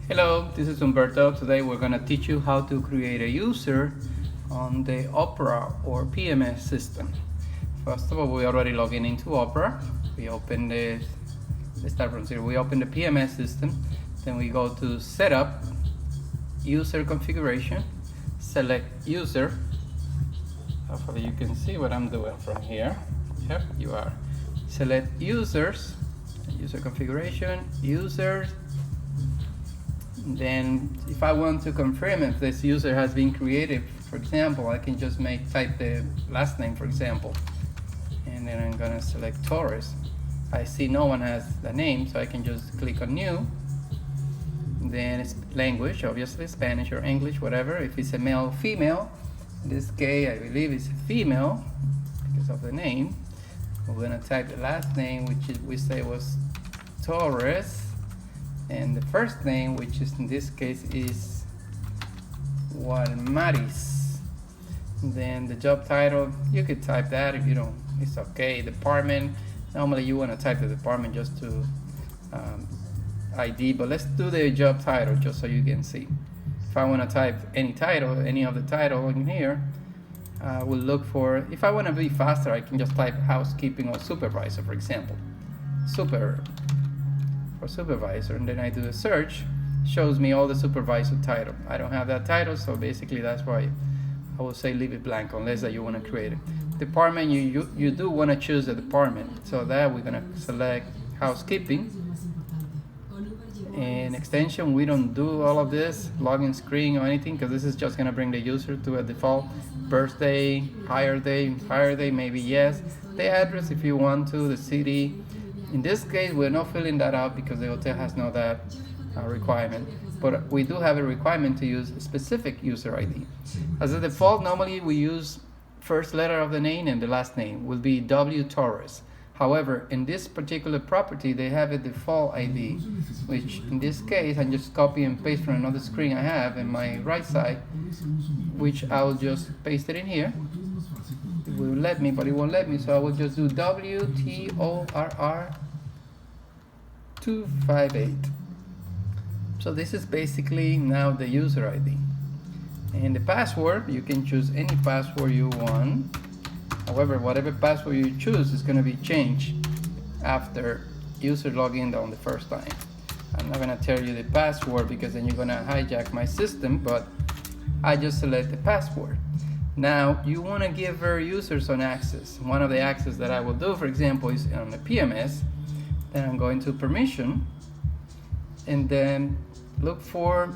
Hello, this is Humberto. Today we're going to teach you how to create a user on the Opera or PMS system. First of all, we already logged into Opera. We open let's start from zero. We open the PMS system, then we go to Setup, User Configuration, select User. Hopefully you can see what I'm doing from here. Yep, you are. Select Users, User Configuration, Users. Then if I want to confirm if this user has been created, for example, I can just type the last name, for example, and then I'm gonna select Torres. I see no one has the name, so I can just click on new. Then it's language, obviously, Spanish or English, whatever. If it's a male or female, in this case I believe it's a female because of the name. We're gonna type the last name, which we say was Torres. And the first name, which is in this case is Walmaris. Then the job title, you could type that if you don't, it's okay. Department, normally you want to type the department just to ID, but let's do the job title just so you can see. If I want to type any title, any of the title in here, we'll look for, if I want to be faster, I can just type housekeeping or supervisor, for example. Supervisor, and then I do a search, shows me all the supervisor title. I don't have that title, so basically that's why I would say leave it blank unless that you want to create it. Department, you do want to choose the department, so that we're gonna select housekeeping. And extension, we don't do all of this login screen or anything, because this is just gonna bring the user to a default birthday, hire day, maybe yes. The address if you want to, the city. In this case, we're not filling that out because the hotel has no that requirement, but we do have a requirement to use a specific user ID. As a default, normally we use first letter of the name and the last name will be W Torres. However, in this particular property, they have a default ID, which in this case, I just copy and paste from another screen I have in my right side, which I'll just paste it in here. It will let me, but it won't let me, so I will just do WTORR258. So this is basically now the user ID. And the password, you can choose any password you want. However, whatever password you choose is going to be changed after user login on the first time. I'm not going to tell you the password because then you're going to hijack my system, but I just select the password. Now you want to give our users some access. One of the access that I will do, for example, is on the PMS. Then I'm going to permission and then look for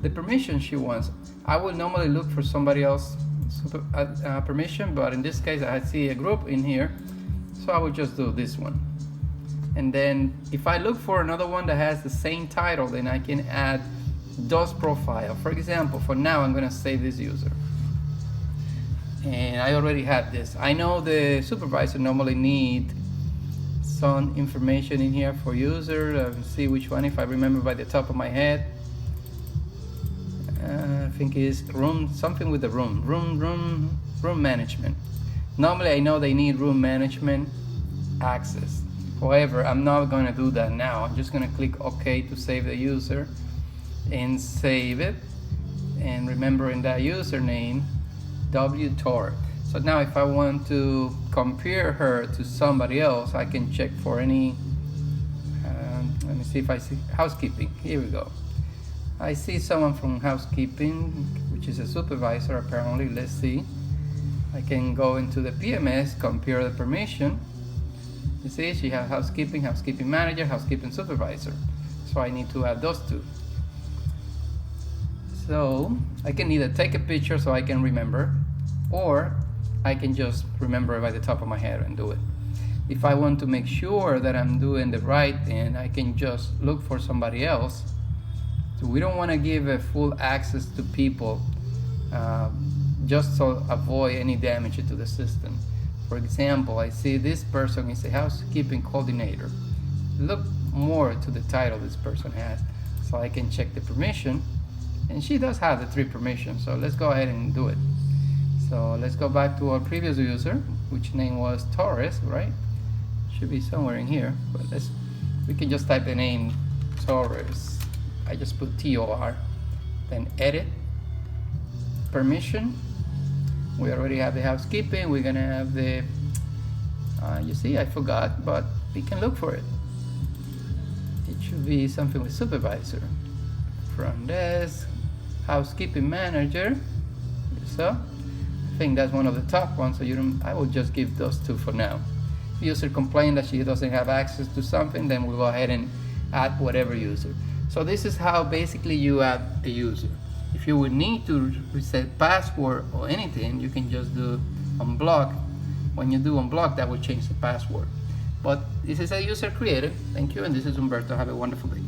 the permission she wants. I would normally look for somebody else permission, but in this case I see a group in here, so I will just do this one. And then if I look for another one that has the same title, then I can add DOS profile. For example, for now I'm going to save this user. And I already had this. I know the supervisor normally need some information in here for user. Let's see which one, if I remember by the top of my head. I think it's something with the room management. Normally I know they need room management access. However, I'm not going to do that now. I'm just going to click OK to save the user and save it. And remember in that username, WTOR. So now if I want to compare her to somebody else, I can check for any, let me see if I see housekeeping. Here we go. I see someone from housekeeping, which is a supervisor apparently. Let's see. I can go into the PMS, compare the permission. You see, she has housekeeping, housekeeping manager, housekeeping supervisor. So I need to add those two. So I can either take a picture so I can remember, or I can just remember by the top of my head and do it. If I want to make sure that I'm doing the right thing, I can just look for somebody else. So we don't want to give a full access to people just to avoid any damage to the system. For example, I see this person is a housekeeping coordinator. Look more to the title this person has, so I can check the permission. And she does have the 3 permissions, so let's go ahead and do it. So let's go back to our previous user, which name was Torres, right? Should be somewhere in here, but we can just type the name Torres. I just put TOR, then edit, permission. We already have the housekeeping. We're gonna have the, you see, I forgot, but we can look for it. It should be something with supervisor, front desk, housekeeping manager. So I think that's one of the top ones, so you don't, I will just give those two for now. If user complains that she doesn't have access to something, then we'll go ahead and add whatever user. So this is how basically you add a user. If you would need to reset password or anything, you can just do unblock. When you do unblock, that will change the password. But this is a user created. Thank you, and this is Humberto. Have a wonderful day.